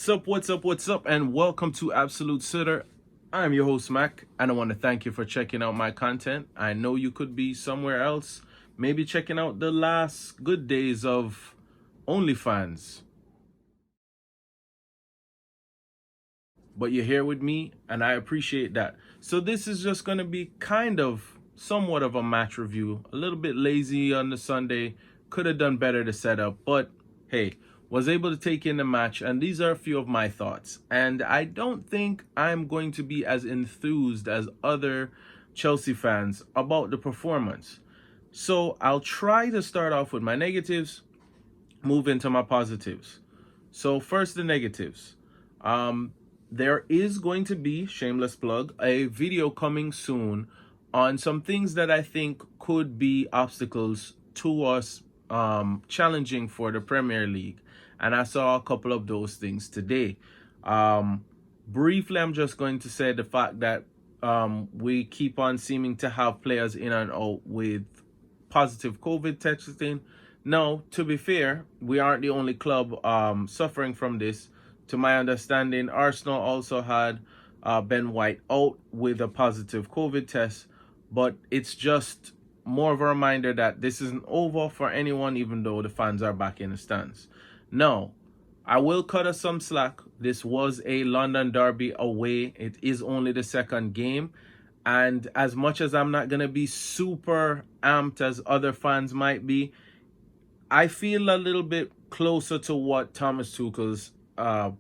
What's up, and welcome to Absolute Sitter. I'm your host, Mac, and I want to thank you for checking out my content. I know you could be somewhere else, maybe checking out the last good days of OnlyFans. But you're here with me, and I appreciate that. So this is just going to be kind of somewhat of a match review. A little bit lazy on the Sunday. Could have done better to set up, but hey, was able to take in the match, and these are a few of my thoughts. And I don't think I'm going to be as enthused as other Chelsea fans about the performance. So I'll try to start off with my negatives, move into my positives. So first, the negatives. There is going to be, shameless plug, a video coming soon on some things that I think could be obstacles to us challenging for the Premier League. And I saw a couple of those things today. Briefly, I'm just going to say the fact that we keep on seeming to have players in and out with positive COVID testing. Now, to be fair, we aren't the only club suffering from this. To my understanding, Arsenal also had Ben White out with a positive COVID test, but it's just more of a reminder that this isn't over for anyone, even though the fans are back in the stands. Now, I will cut us some slack. This was a London derby away. It is only the second game. And as much as I'm not going to be super amped as other fans might be, I feel a little bit closer to what Thomas Tuchel's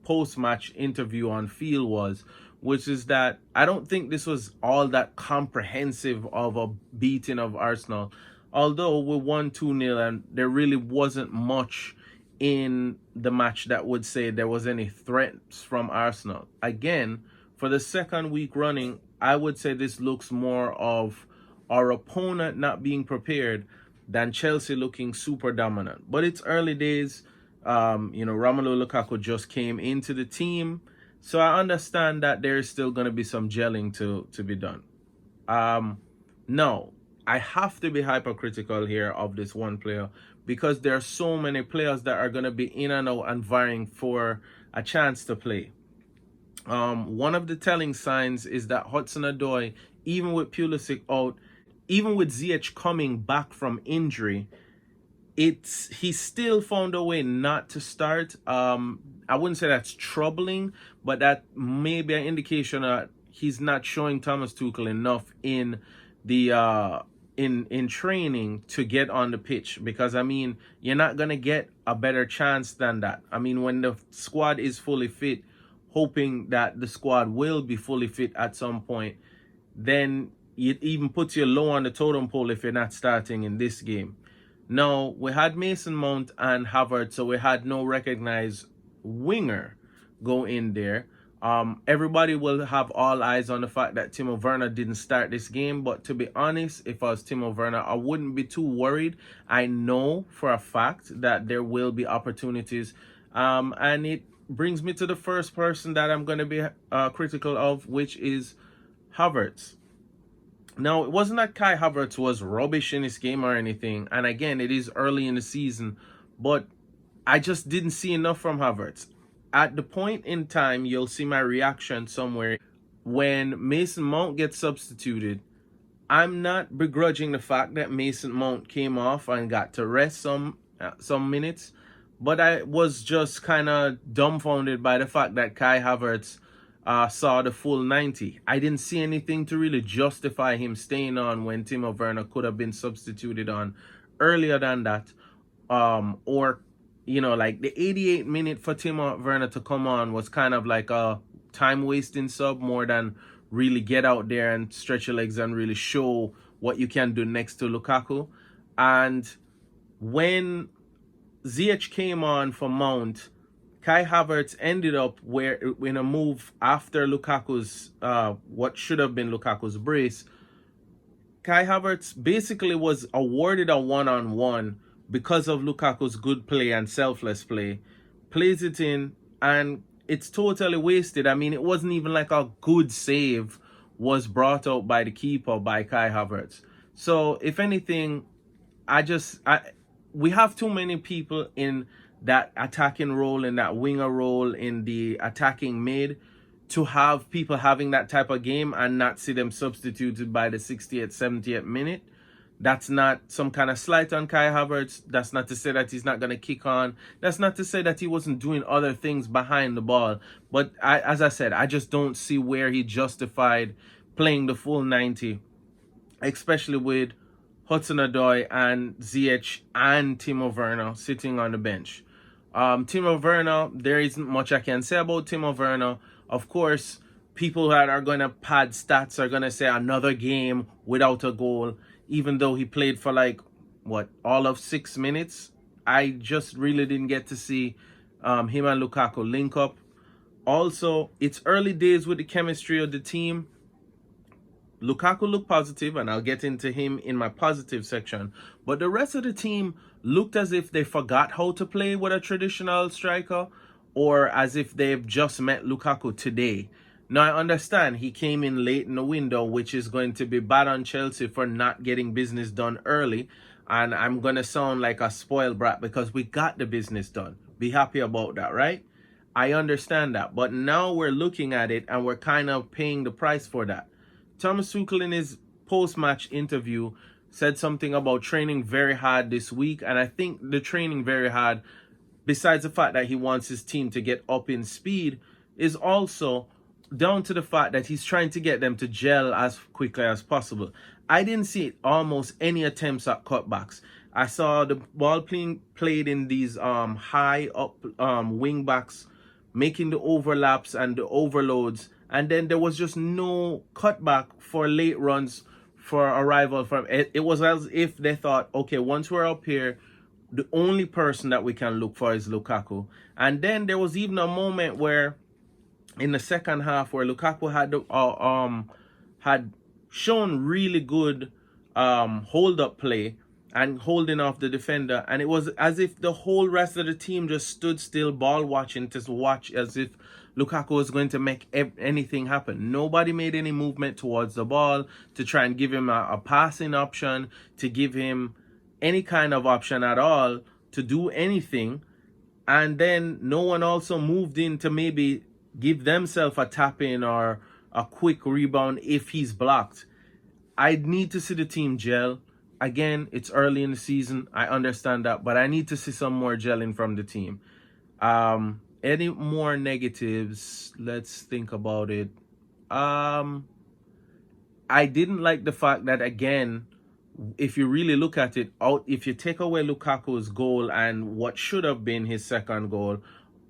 post-match interview on field was, which is that I don't think this was all that comprehensive of a beating of Arsenal. Although we won 2-0 and there really wasn't much in the match that would say there was any threats from Arsenal. Again, for the second week running, I would say this looks more of our opponent not being prepared than Chelsea looking super dominant. But it's early days. Romelu Lukaku just came into the team. So I understand that there is still going to be some gelling to be done. No, I have to be hypercritical here of this one player because there are so many players that are going to be in and out and vying for a chance to play. One of the telling signs is that Hudson-Odoi, even with Pulisic out, even with Ziyech coming back from injury, he still found a way not to start. I wouldn't say that's troubling, but that may be an indication that he's not showing Thomas Tuchel enough in the in training to get on the pitch, because I mean, you're not gonna get a better chance than that. I mean, when the squad is fully fit, hoping that the squad will be fully fit at some point, then it even puts you low on the totem pole if you're not starting in this game. Now, we had Mason Mount and Havertz, so we had no recognized winger go in there. Everybody will have all eyes on the fact that Timo Werner didn't start this game, but to be honest, if I was Timo Werner, I wouldn't be too worried. I know for a fact that there will be opportunities, and it brings me to the first person that I'm going to be critical of, which is Havertz. Now, it wasn't that Kai Havertz was rubbish in this game or anything. And again, it is early in the season. But I just didn't see enough from Havertz. At the point in time, you'll see my reaction somewhere. When Mason Mount gets substituted, I'm not begrudging the fact that Mason Mount came off and got to rest some minutes. But I was just kind of dumbfounded by the fact that Kai Havertz saw the full 90. I didn't see anything to really justify him staying on when Timo Werner could have been substituted on earlier than that. Or, like the 88th minute for Timo Werner to come on was kind of like a time-wasting sub more than really get out there and stretch your legs and really show what you can do next to Lukaku. And when Ziyech came on for Mount, Kai Havertz ended up where in a move after Lukaku's what should have been Lukaku's brace. Kai Havertz basically was awarded a one-on-one because of Lukaku's good play and selfless play. Plays it in and it's totally wasted. I mean, it wasn't even like a good save was brought out by the keeper by Kai Havertz. So if anything, we have too many people in that attacking role and that winger role in the attacking mid, to have people having that type of game and not see them substituted by the 60th, 70th minute. That's not some kind of slight on Kai Havertz. That's not to say that he's not going to kick on. That's not to say that he wasn't doing other things behind the ball. But as I said, I just don't see where he justified playing the full 90, especially with Hudson-Odoi and Ziyech and Timo Werner sitting on the bench. Timo Werner, there isn't much I can say about Timo Werner. Of course, people that are going to pad stats are going to say another game without a goal, even though he played for all of 6 minutes. I just really didn't get to see him and Lukaku link up. Also, it's early days with the chemistry of the team. Lukaku looked positive, and I'll get into him in my positive section. But the rest of the team looked as if they forgot how to play with a traditional striker, or as if they've just met Lukaku today. Now, I understand he came in late in the window, which is going to be bad on Chelsea for not getting business done early. And I'm going to sound like a spoiled brat because we got the business done. Be happy about that, right? I understand that. But now we're looking at it and we're kind of paying the price for that. Thomas Tuchel in his post-match interview said something about training very hard this week. And I think the training very hard, besides the fact that he wants his team to get up in speed, is also down to the fact that he's trying to get them to gel as quickly as possible. I didn't see almost any attempts at cutbacks. I saw the ball played in these high up wing backs, making the overlaps and the overloads, and then there was just no cutback for late runs for arrival from it. It was as if they thought, okay, once we're up here, the only person that we can look for is Lukaku. And then there was even a moment where in the second half where Lukaku had shown really good hold up play and holding off the defender, and it was as if the whole rest of the team just stood still ball watching to watch as if Lukaku was going to make anything happen. Nobody made any movement towards the ball to try and give him a passing option, to give him any kind of option at all to do anything. And then no one also moved in to maybe give themselves a tap in or a quick rebound if he's blocked. I need to see the team gel. Again, it's early in the season. I understand that, but I need to see some more gelling from the team. Any more negatives? Let's think about it. I didn't like the fact that, again, if you really look at it, if you take away Lukaku's goal and what should have been his second goal,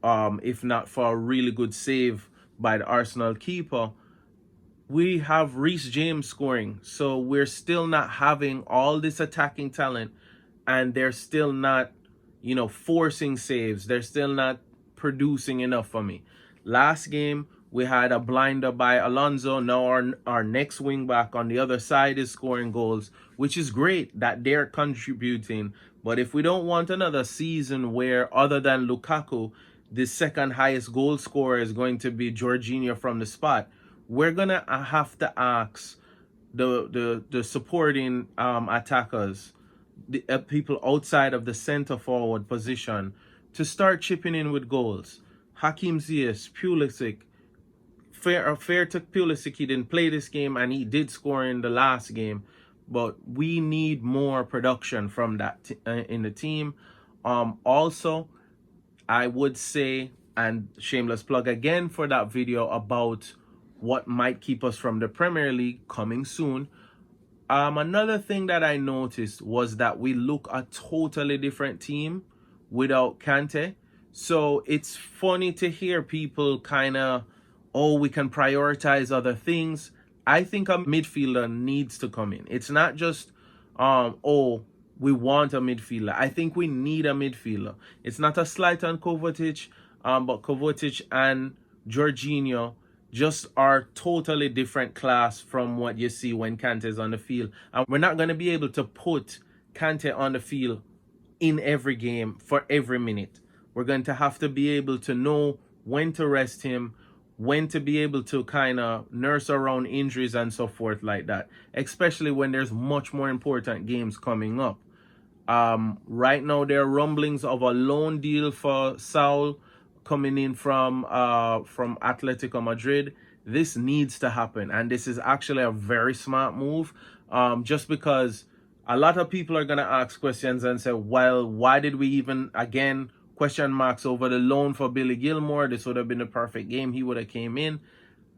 if not for a really good save by the Arsenal keeper, we have Reece James scoring. So we're still not having all this attacking talent, and they're still not, forcing saves. They're still not producing enough for me. Last game, we had a blinder by Alonso. Now our next wing back on the other side is scoring goals, which is great that they're contributing. But if we don't want another season where, other than Lukaku, the second highest goal scorer is going to be Jorginho from the spot, we're gonna have to ask the supporting attackers, the people outside of the center forward position, to start chipping in with goals. Hakim Ziyech, Pulisic. Fair to Pulisic, he didn't play this game and he did score in the last game, but we need more production from that in the team. Also, I would say, and shameless plug again for that video about what might keep us from the Premier League coming soon. Another thing that I noticed was that we look a totally different team without Kante. So it's funny to hear people kind of, we can prioritize other things. I think a midfielder needs to come in. It's not just, we want a midfielder. I think we need a midfielder. It's not a slight on Kovacic, but Kovacic and Jorginho just are totally different class from what you see when Kante is on the field. And we're not going to be able to put Kante on the field in every game for every minute. We're going to have to be able to know when to rest him, when to be able to kind of nurse around injuries and so forth like that, especially when there's much more important games coming up. Right now, there are rumblings of a loan deal for Saul coming in from Atletico Madrid. This needs to happen, and this is actually a very smart move. Just because a lot of people are gonna ask questions and say, "Well, why did we even again question marks over the loan for Billy Gilmore? This would have been a perfect game. He would have came in."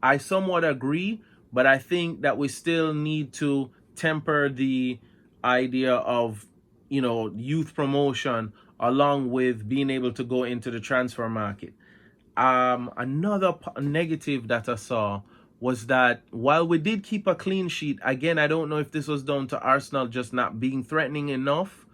I somewhat agree, but I think that we still need to temper the idea of, youth promotion along with being able to go into the transfer market. Another negative that I saw was that while we did keep a clean sheet, again, I don't know if this was down to Arsenal just not being threatening enough.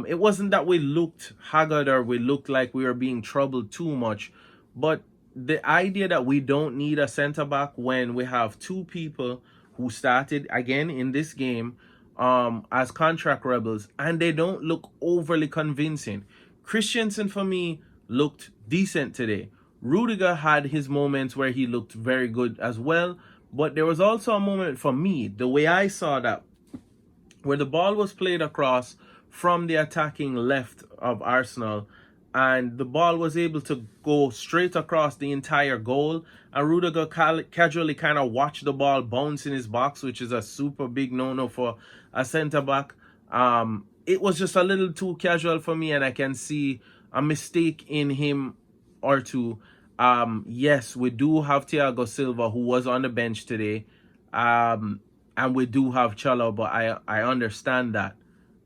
It wasn't that we looked haggard or we looked like we were being troubled too much, but the idea that we don't need a centre back when we have two people who started again in this game as contract rebels and they don't look overly convincing. Christensen for me looked decent today. Rudiger had his moments where he looked very good as well, but there was also a moment for me, the way I saw that, where the ball was played across from the attacking left of Arsenal, and the ball was able to go straight across the entire goal, and Rudiger casually kind of watched the ball bounce in his box, which is a super big no-no for a centre-back. It was just a little too casual for me, and I can see a mistake in him or two. Yes, we do have Thiago Silva, who was on the bench today, and we do have Chalo, but I understand that.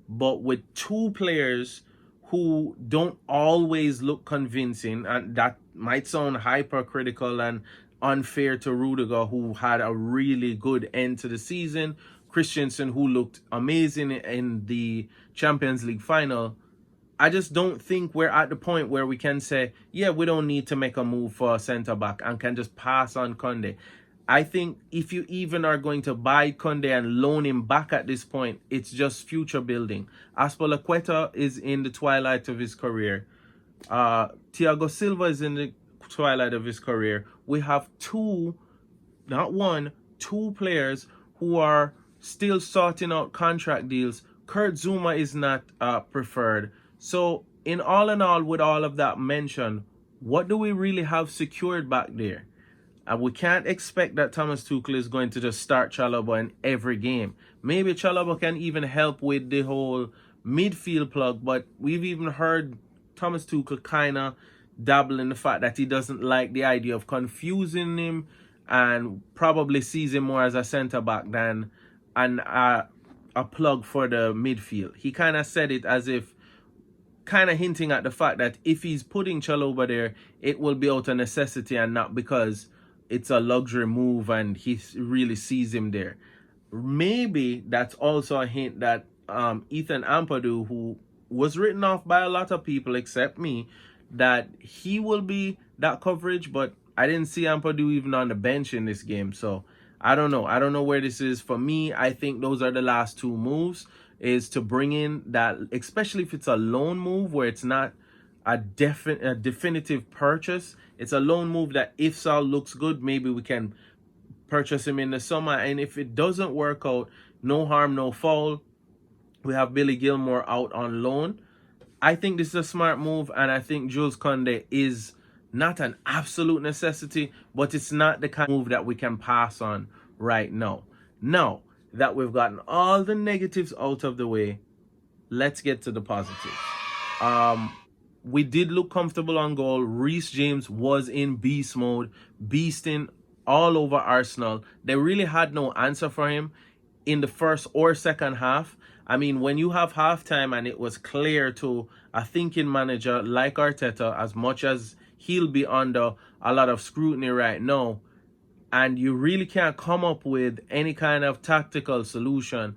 But with two players who don't always look convincing, and that might sound hypercritical and unfair to Rudiger, who had a really good end to the season, Christensen, who looked amazing in the Champions League final, I just don't think we're at the point where we can say, yeah, we don't need to make a move for a centre-back and can just pass on Conde. I think if you even are going to buy Conde and loan him back at this point, it's just future building. Azpilicueta is in the twilight of his career. Thiago Silva is in the twilight of his career. We have two players who are still sorting out contract deals. Kurt Zuma is not preferred. So in all, with all of that mentioned, what do we really have secured back there? And we can't expect that Thomas Tuchel is going to just start Chalobah in every game. Maybe Chalobah can even help with the whole midfield plug, but we've even heard Thomas Tuchel kind of dabble in the fact that he doesn't like the idea of confusing him and probably sees him more as a centre-back than a plug for the midfield. He kind of said it as if kind of hinting at the fact that if he's putting Chalobah there, it will be out of necessity and not because it's a luxury move and he really sees him there. Maybe that's also a hint that Ethan Ampadu, who was written off by a lot of people except me, that he will be that coverage, but I didn't see Ampadu even on the bench in this game. So I don't know. I don't know where this is. For me, I think those are the last two moves, is to bring in that, especially if it's a loan move where it's not a definitive purchase. It's a loan move that if Saul looks good, maybe we can purchase him in the summer. And if it doesn't work out, no harm, no foul. We have Billy Gilmore out on loan. I think this is a smart move, and I think Jules Koundé is not an absolute necessity, but it's not the kind of move that we can pass on right now. Now that we've gotten all the negatives out of the way, let's get to the positives. We did look comfortable on goal. Reece James was in beast mode, beasting all over Arsenal. They really had no answer for him in the first or second half. I mean, when you have halftime and it was clear to a thinking manager like Arteta, as much as he'll be under a lot of scrutiny right now, and you really can't come up with any kind of tactical solution,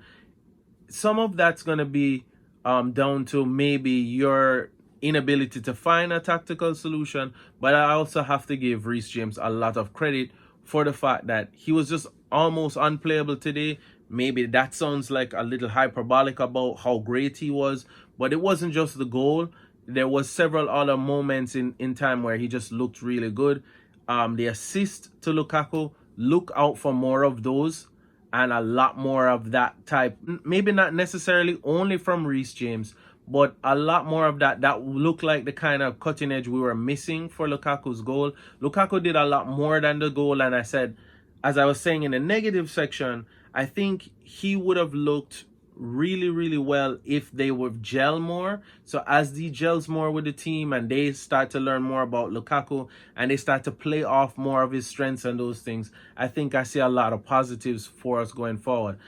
some of that's going to be down to maybe your inability to find a tactical solution. But I also have to give Reece James a lot of credit for the fact that he was just almost unplayable today. Maybe that sounds like a little hyperbolic about how great he was, but it wasn't just the goal. There was several other moments in time where he just looked really good. The assist to Lukaku, look out for more of those. and a lot more of that type. Maybe not necessarily only from Reece James, but a lot more of that looked like the kind of cutting edge we were missing for Lukaku's goal. Lukaku did a lot more than the goal, and I said, as I was saying in the negative section, I think he would have looked really, really well if they would gel more. So as he gels more with the team and they start to learn more about Lukaku and they start to play off more of his strengths and those things, I think I see a lot of positives for us going forward.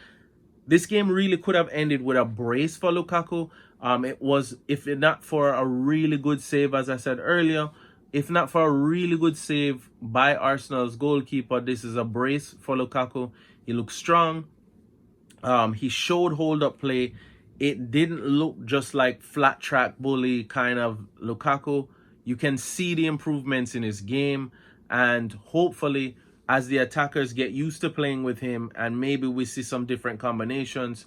This game really could have ended with a brace for Lukaku. It was, if not for a really good save, as I said earlier, if not for a really good save by Arsenal's goalkeeper, this is a brace for Lukaku. He looks strong. He showed hold up play. It didn't look just like flat track bully kind of Lukaku. You can see the improvements in his game, and hopefully as the attackers get used to playing with him and maybe we see some different combinations,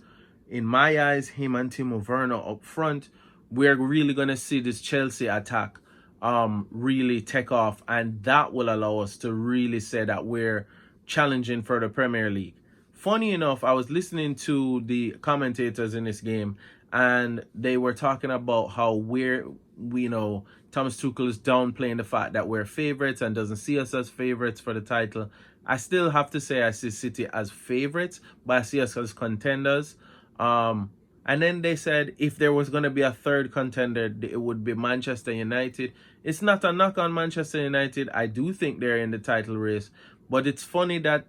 in my eyes, him and Timo Werner up front, we're really going to see this Chelsea attack really take off, and that will allow us to really say that we're challenging for the Premier League. Funny enough, I was listening to the commentators in this game, and they were talking about how Thomas Tuchel is downplaying the fact that we're favorites and doesn't see us as favorites for the title. I still have to say I see City as favorites, but I see us as contenders. And then they said if there was going to be a third contender, it would be Manchester United. It's not a knock on Manchester United. I do think they're in the title race. But it's funny that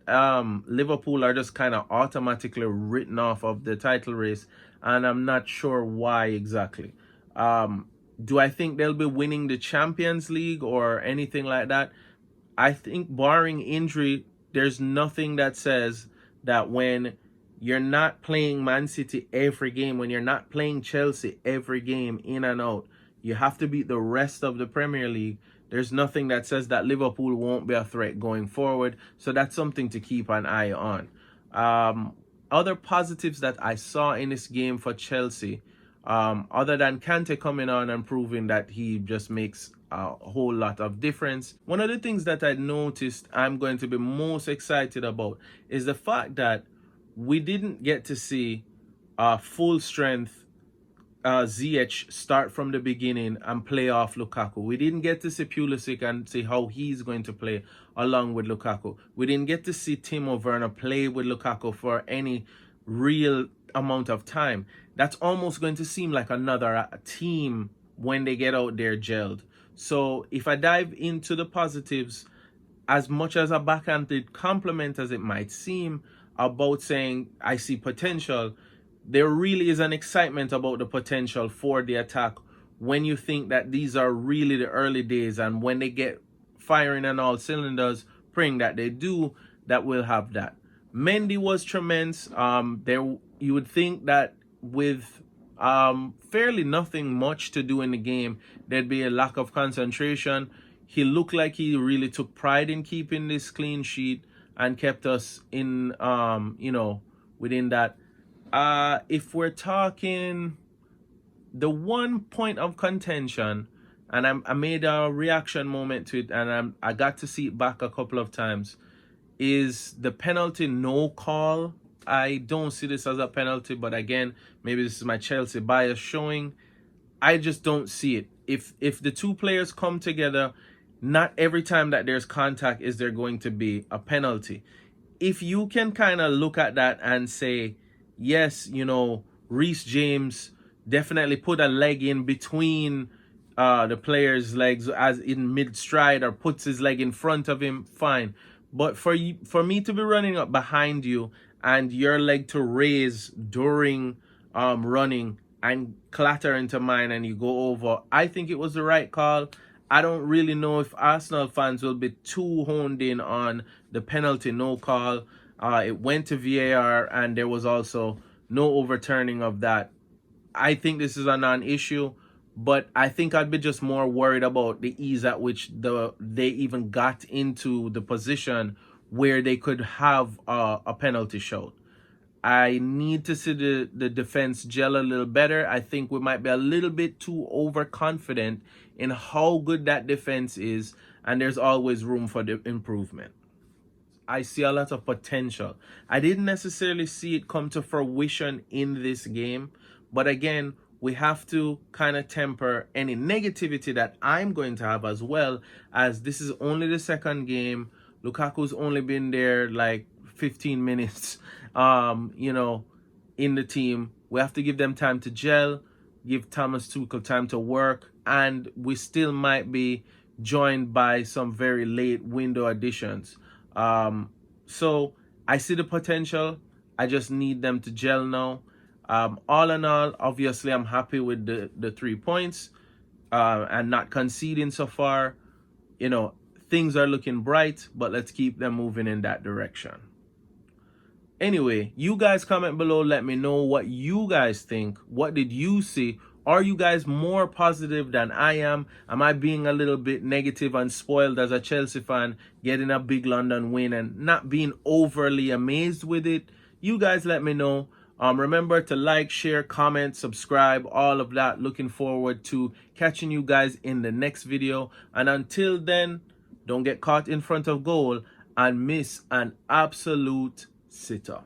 Liverpool are just kind of automatically written off of the title race. And I'm not sure why exactly. Do I think they'll be winning the Champions League or anything like that? I think barring injury, there's nothing that says that when you're not playing Man City every game, when you're not playing Chelsea every game in and out, you have to beat the rest of the Premier League. There's nothing that says that Liverpool won't be a threat going forward. So that's something to keep an eye on. Other positives that I saw in this game for Chelsea, other than Kante coming on and proving that he just makes a whole lot of difference. One of the things that I noticed I'm going to be most excited about is the fact that we didn't get to see full strength Ziyech start from the beginning and play off Lukaku. We didn't get to see Pulisic and see how he's going to play along with Lukaku. We didn't get to see Timo Werner play with Lukaku for any real amount of time. That's almost going to seem like another team when they get out there gelled. So if I dive into the positives, as much as a backhanded compliment as it might seem about saying I see potential, there really is an excitement about the potential for the attack when you think that these are really the early days, and when they get firing on all cylinders, praying that they do, that we'll have that. Mendy was tremendous. There you would think that with fairly nothing much to do in the game, there'd be a lack of concentration. He looked like he really took pride in keeping this clean sheet and kept us in within that. If we're talking the one point of contention, and I made a reaction moment to it, and I got to see it back a couple of times, is the penalty no call. I don't see this as a penalty, but again, maybe this is my Chelsea bias showing. I just don't see it. If the two players come together, not every time that there's contact is there going to be a penalty. If you can kind of look at that and say, yes, Reece James definitely put a leg in between the player's legs as in mid-stride, or puts his leg in front of him, fine. But for me to be running up behind you and your leg to raise during running and clatter into mine and you go over, I think it was the right call. I don't really know if Arsenal fans will be too honed in on the penalty no call. It went to VAR and there was also no overturning of that. I think this is a non-issue, but I think I'd be just more worried about the ease at which they even got into the position where they could have a penalty shot. I need to see the defense gel a little better. I think we might be a little bit too overconfident in how good that defense is, and there's always room for the improvement. I see a lot of potential. I didn't necessarily see it come to fruition in this game, but again, we have to kind of temper any negativity that I'm going to have, as well, as this is only the second game. Lukaku's only been there like 15 minutes, you know, in the team. We have to give them time to gel, give Thomas Tuchel time to work, and we still might be joined by some very late window additions. So I see the potential. I just need them to gel now. All in all, obviously, I'm happy with the 3 points and not conceding so far. You know, things are looking bright, but let's keep them moving in that direction. Anyway, you guys comment below. Let me know what you guys think. What did you see? Are you guys more positive than I am? Am I being a little bit negative and spoiled as a Chelsea fan, getting a big London win and not being overly amazed with it? You guys let me know. Remember to like, share, comment, subscribe, all of that. Looking forward to catching you guys in the next video. And until then, don't get caught in front of goal and miss an absolute sitter.